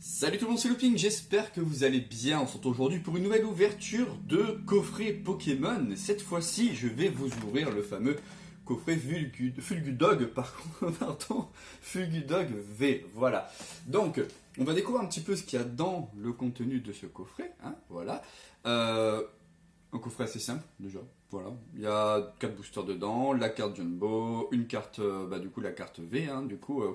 Salut tout le monde, c'est Looping, j'espère que vous allez bien. On se retrouve aujourd'hui pour une nouvelle ouverture de coffret Pokémon. Cette fois-ci, je vais vous ouvrir le fameux coffret Fulgudog, pardon, Fulgudog V. Voilà. Donc, on va découvrir un petit peu ce qu'il y a dans le contenu de ce coffret. Hein, voilà. Un coffret assez simple, déjà. Voilà. Il y a 4 boosters dedans, la carte Jumbo, une carte, du coup la carte V, hein,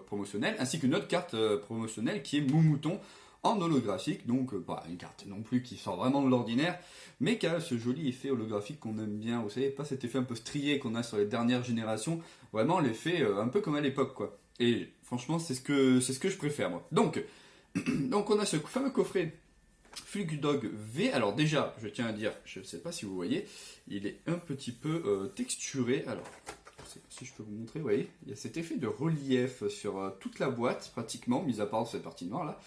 promotionnelle, ainsi qu'une autre carte promotionnelle qui est Moumouton en holographique, donc pas une carte non plus qui sort vraiment de l'ordinaire, mais qui a ce joli effet holographique qu'on aime bien. Vous savez, pas cet effet un peu strié qu'on a sur les dernières générations, vraiment l'effet un peu comme à l'époque, quoi. Et franchement, c'est ce que je préfère, moi. Donc on a ce fameux coffret Fulgudog V. Alors déjà, je tiens à dire, je ne sais pas si vous voyez, il est un petit peu texturé. Alors, je ne sais pas si je peux vous montrer, vous voyez, il y a cet effet de relief sur toute la boîte, pratiquement, mis à part cette partie noire là.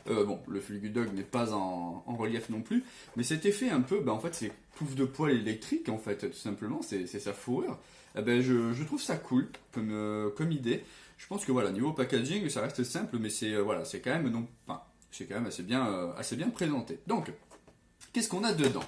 Bon, le Fulgudog n'est pas en relief non plus, mais cet effet un peu, en fait, c'est pouf de poil électrique, en fait, tout simplement, c'est sa fourrure. Je trouve ça cool comme idée. Je pense que voilà, niveau packaging, ça reste simple, mais c'est c'est quand même c'est quand même assez bien présenté. Donc, qu'est-ce qu'on a dedans?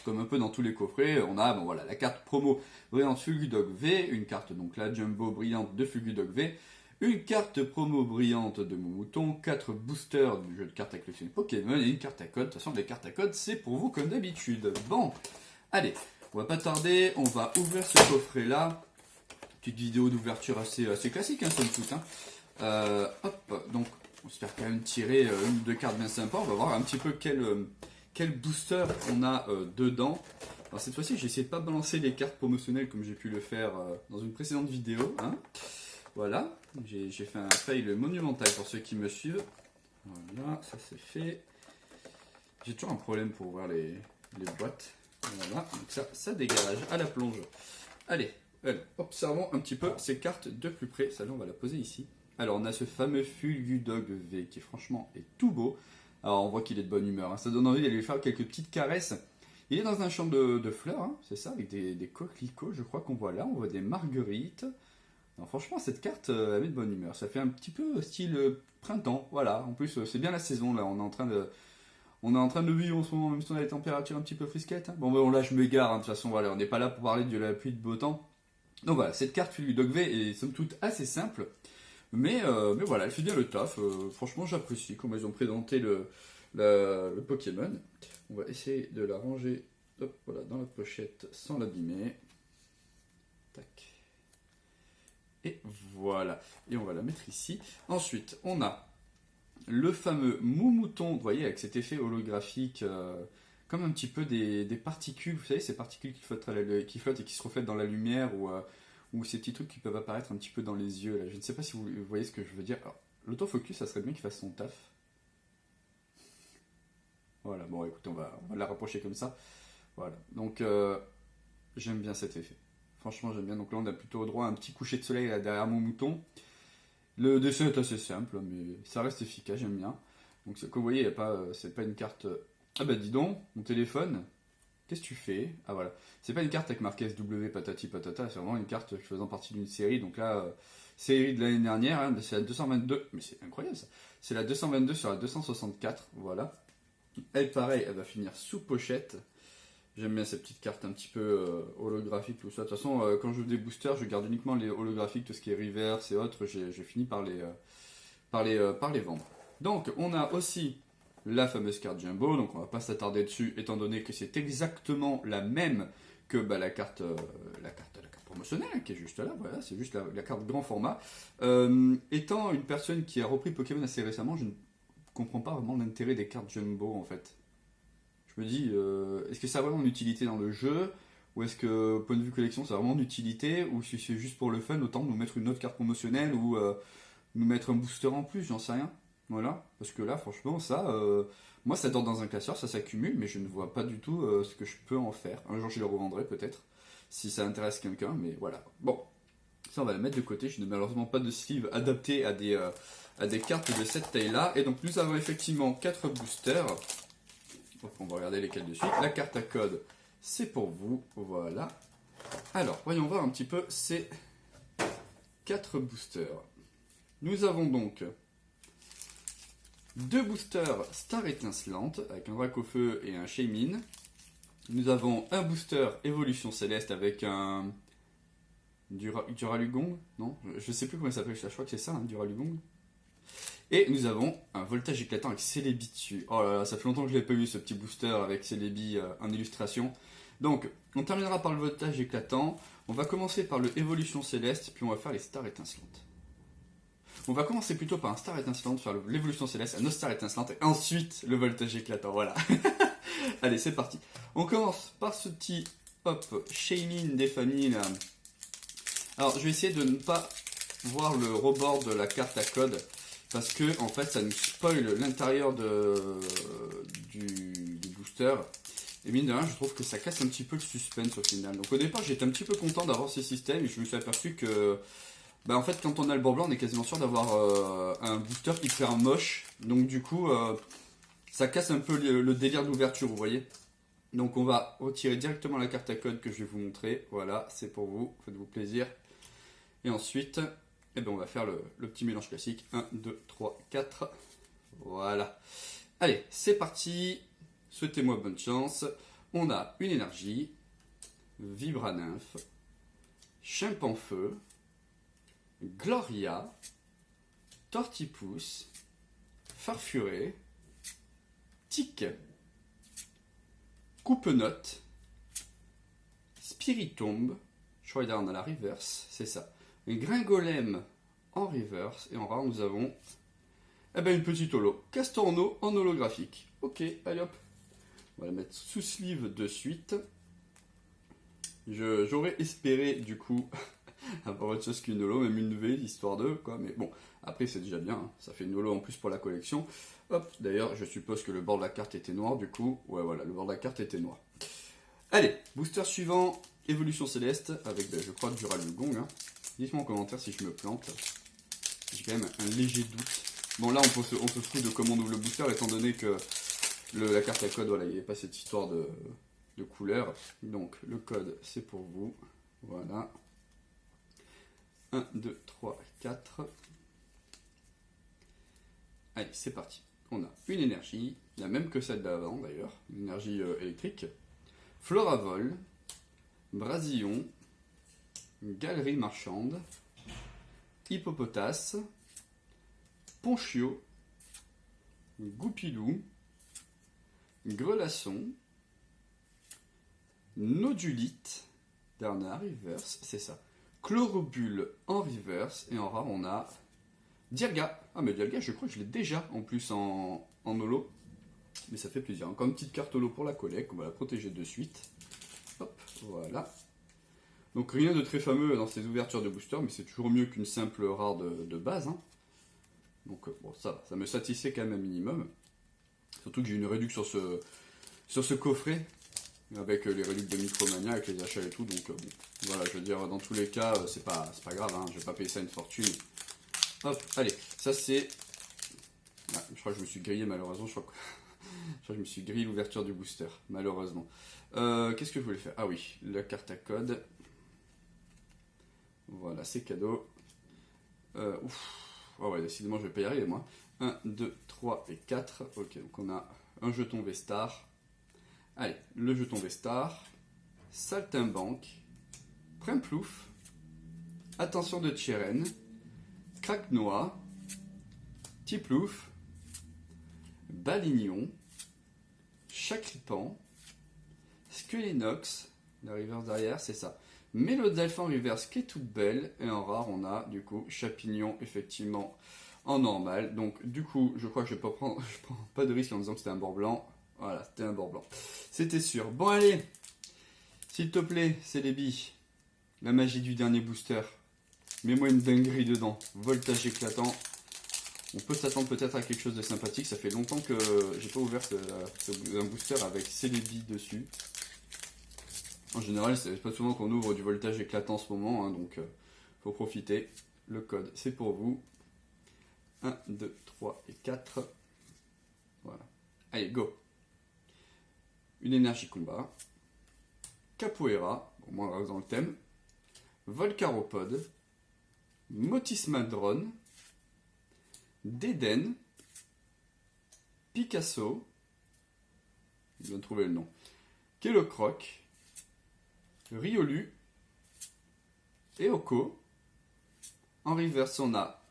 Comme un peu dans tous les coffrets, on a la carte promo brillante Fulgudog V, une carte donc la Jumbo brillante de Fulgudog V, une carte promo brillante de Moumouton, 4 boosters du jeu de cartes à collectionner Pokémon et une carte à code. De toute façon, les cartes à code, c'est pour vous comme d'habitude. Bon, allez, on va pas tarder, on va ouvrir ce coffret-là. Petite vidéo d'ouverture assez classique, somme toute. Donc, on espère quand même tirer une ou deux cartes bien sympas. On va voir un petit peu quel booster on a dedans. Alors cette fois-ci, j'ai essayé de pas balancer les cartes promotionnelles comme j'ai pu le faire dans une précédente vidéo. Voilà, j'ai fait un fail monumental pour ceux qui me suivent. Voilà, ça c'est fait. J'ai toujours un problème pour ouvrir les boîtes. Voilà, donc ça dégage à la plonge. Allez, observons un petit peu ces cartes de plus près. Celle-là, on va la poser ici. Alors, on a ce fameux Fulgudog V qui, franchement, est tout beau. Alors, on voit qu'il est de bonne humeur. Ça donne envie d'aller lui faire quelques petites caresses. Il est dans un champ de fleurs, c'est ça, avec des coquelicots, je crois qu'on voit là. On voit des marguerites. Alors, franchement, cette carte, elle met de bonne humeur. Ça fait un petit peu style printemps. Voilà, en plus, c'est bien la saison, là. On est en train de vivre en ce moment, même si on a les températures un petit peu frisquettes. Bon, là, je m'égare, de toute façon, voilà. On n'est pas là pour parler de la pluie de beau temps. Donc voilà, cette carte Fulgudog V est somme toute assez simple. Mais voilà, elle fait bien le taf. Franchement, j'apprécie comment ils ont présenté le Pokémon. On va essayer de la ranger dans la pochette sans l'abîmer. Tac. Et voilà. Et on va la mettre ici. Ensuite, on a le fameux Moumouton, vous voyez, avec cet effet holographique, comme un petit peu des particules. Vous savez, ces particules qui flottent et qui se reflètent dans la lumière ou ces petits trucs qui peuvent apparaître un petit peu dans les yeux. Là. Je ne sais pas si vous voyez ce que je veux dire. L'autofocus, ça serait bien qu'il fasse son taf. Voilà, bon écoutez, on va la rapprocher comme ça. Voilà, donc j'aime bien cet effet. Franchement, j'aime bien. Donc là, on a plutôt droit à un petit coucher de soleil là, derrière mon mouton. Le dessin est assez simple, mais ça reste efficace, j'aime bien. Donc comme vous voyez, c'est pas une carte... Ah bah dis donc, mon téléphone... Qu'est-ce que tu fais? Ah voilà. C'est pas une carte avec marqué SW patati patata, c'est vraiment une carte faisant partie d'une série. Donc là, série de l'année dernière, c'est la 222. Mais c'est incroyable ça. C'est la 222 sur la 264. Voilà. Elle, pareil, elle va finir sous pochette. J'aime bien ces petites cartes un petit peu holographiques, tout ça. De toute façon, quand je joue des boosters, je garde uniquement les holographiques, tout ce qui est reverse et autres. J'ai fini par les vendre. Donc, on a aussi la fameuse carte Jumbo, donc on va pas s'attarder dessus étant donné que c'est exactement la même que la carte promotionnelle qui est juste là, voilà, c'est juste la carte grand format. Étant une personne qui a repris Pokémon assez récemment, je ne comprends pas vraiment l'intérêt des cartes Jumbo en fait. Je me dis, est-ce que ça a vraiment une utilité dans le jeu, ou est-ce que point de vue collection ça a vraiment une utilité, ou si c'est juste pour le fun, autant nous mettre une autre carte promotionnelle ou nous mettre un booster en plus, j'en sais rien. Voilà, parce que là, franchement, moi, ça dort dans un classeur, ça s'accumule, mais je ne vois pas du tout ce que je peux en faire. Un jour, je le revendrai peut-être, si ça intéresse quelqu'un, mais voilà. Bon, ça, on va la mettre de côté. Je n'ai malheureusement pas de sleeve adapté à des cartes de cette taille-là. Et donc, nous avons effectivement 4 boosters. Donc, on va regarder lesquels de suite. La carte à code, c'est pour vous. Voilà. Alors, voyons voir un petit peu ces 4 boosters. Nous avons donc 2 boosters Star Étincelante avec un Dracofeu et un Shaymin. Nous avons un booster Évolution Céleste avec un Duralugong. Non, je sais plus comment il s'appelle, je crois que c'est ça, hein, Duralugong. Et nous avons un Voltage Éclatant avec Celebi dessus. Oh là là, ça fait longtemps que je l'ai pas eu ce petit booster avec Celebi en illustration. Donc, on terminera par le Voltage Éclatant. On va commencer par le Évolution Céleste, puis on va faire les Stars Étincelantes. On va commencer plutôt par un Star Étincelante, faire l'évolution céleste, un autre Star Étincelante, et ensuite le voltage éclatant, voilà. Allez, c'est parti. On commence par ce petit, hop, Shaymin des familles, là. Alors, je vais essayer de ne pas voir le rebord de la carte à code, parce que, en fait, ça nous spoil l'intérieur du booster. Et mine de rien, je trouve que ça casse un petit peu le suspense au final. Donc au départ, j'étais un petit peu content d'avoir ce système, et je me suis aperçu que... Bah en fait, quand on a le bord blanc, on est quasiment sûr d'avoir un booster hyper moche. Donc du coup, ça casse un peu le délire d'ouverture, vous voyez. Donc on va retirer directement la carte à code que je vais vous montrer. Voilà, c'est pour vous, faites-vous plaisir. Et ensuite, eh ben, on va faire le petit mélange classique. 1, 2, 3, 4. Voilà. Allez, c'est parti. Souhaitez-moi bonne chance. On a une énergie, Vibra-Nymph, Chimpanfeu, Gloria, Tortipousse, Farfuré, Tic, Coupe-Note, Spiritombe, je crois qu'on a la reverse, c'est ça. Un Gringolem en reverse, et en rare nous avons une petite holo. Castorno en holographique. Ok, allez hop. On va la mettre sous sleeve de suite. J'aurais espéré du coup avoir autre chose qu'une holo, même une V, histoire de quoi, mais bon, après c'est déjà bien, hein. Ça fait une holo en plus pour la collection. Hop, d'ailleurs, je suppose que le bord de la carte était noir, du coup, ouais voilà, le bord de la carte était noir. Allez, booster suivant, Évolution Céleste, avec, je crois, Duralugong, hein. Dites-moi en commentaire si je me plante, j'ai quand même un léger doute. Bon là, on se fout de comment on ouvre le booster, étant donné que la carte à code, voilà, il n'y a pas cette histoire de couleur, donc le code, c'est pour vous, voilà. 1, 2, 3, 4. Allez, c'est parti. On a une énergie, la même que celle d'avant d'ailleurs, une énergie électrique. Floravol, Brasillon, Galerie Marchande, Hippopotas, Ponchio, Goupilou, Grelasson, Nodulite, dernière reverse, c'est ça. Chlorobule en reverse, et en rare on a Dialga. Ah mais Dialga je crois que je l'ai déjà en plus en holo, mais ça fait plaisir. Encore une petite carte holo pour la collecte, on va la protéger de suite. Hop, voilà. Donc rien de très fameux dans ces ouvertures de booster, mais c'est toujours mieux qu'une simple rare de base, hein. Donc bon, ça me satisfait quand même un minimum. Surtout que j'ai une réduction sur ce coffret, avec les reliques de Micromania, avec les achats et tout, donc bon, voilà, je veux dire, dans tous les cas, c'est pas grave, hein, je vais pas payer ça une fortune. Hop, allez, ça c'est... Ah, je crois que je me suis grillé malheureusement, je crois que je me suis grillé l'ouverture du booster, malheureusement. Qu'est-ce que je voulais faire? Ah oui, la carte à code. Voilà, c'est cadeau. Oh ouais, décidément, je vais pas y arriver, moi. 1, 2, 3 et 4. Ok, donc on a un jeton V-Star. Allez, le jeton V-Star. Saltimbanque. Primplouf. Attention de Tcheren. Craque-Noix. Tiplouf. Balignon. Chacripan. Squelinox. La reverse derrière, c'est ça. Mélodelph en reverse qui est toute belle. Et en rare, on a du coup Chapignon, effectivement, en normal. Donc, du coup, je crois que je prends pas de risque en disant que c'était un bord blanc. Voilà, c'était un bord blanc. C'était sûr. Bon, allez, s'il te plaît, Celebi, la magie du dernier booster. Mets-moi une dinguerie dedans. Voltage éclatant. On peut s'attendre peut-être à quelque chose de sympathique. Ça fait longtemps que j'ai pas ouvert un booster avec Celebi dessus. En général, c'est pas souvent qu'on ouvre du voltage éclatant en ce moment, hein, donc faut profiter. Le code, c'est pour vous. 1, 2, 3 et 4. Voilà. Allez, go. Une énergie combat. Capoeira, au moins on reste dans le thème. Volcaropode. Motisma Drone. Déden. Picasso, je viens de trouver le nom, Kellocroc, Riolu, Eoko. En reverse, on a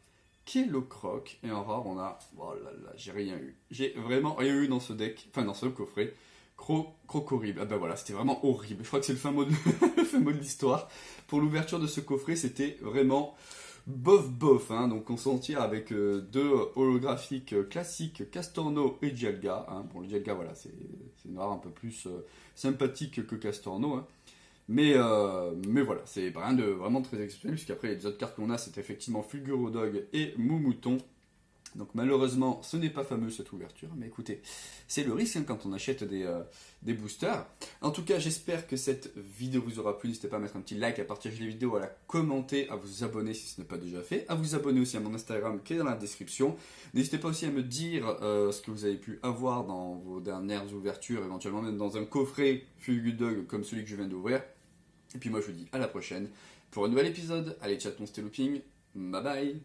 Kellocroc. Et en rare, on a... Oh là là, j'ai rien eu. J'ai vraiment rien eu dans ce deck, enfin dans ce coffret. Crocorrible. Ah ben voilà, c'était vraiment horrible. Je crois que c'est le fin mot de, le fin mot de l'histoire. Pour l'ouverture de ce coffret, c'était vraiment bof. Hein. Donc on s'en tire avec deux holographiques classiques, Castorno et Dialga. Hein. Bon, le Dialga, voilà, c'est une rare un peu plus sympathique que Castorno. Hein. Mais voilà, c'est rien de vraiment très exceptionnel, puisqu'après les autres cartes qu'on a, c'est effectivement Fulgurodog et Moumouton. Donc malheureusement, ce n'est pas fameux cette ouverture, mais écoutez, c'est le risque hein, quand on achète des boosters. En tout cas, j'espère que cette vidéo vous aura plu. N'hésitez pas à mettre un petit like, à partager les vidéos, à la commenter, à vous abonner si ce n'est pas déjà fait, à vous abonner aussi à mon Instagram qui est dans la description. N'hésitez pas aussi à me dire ce que vous avez pu avoir dans vos dernières ouvertures, éventuellement même dans un coffret Fulgudog comme celui que je viens d'ouvrir. Et puis moi je vous dis à la prochaine pour un nouvel épisode. Allez, chat, c'était Looping. Bye bye.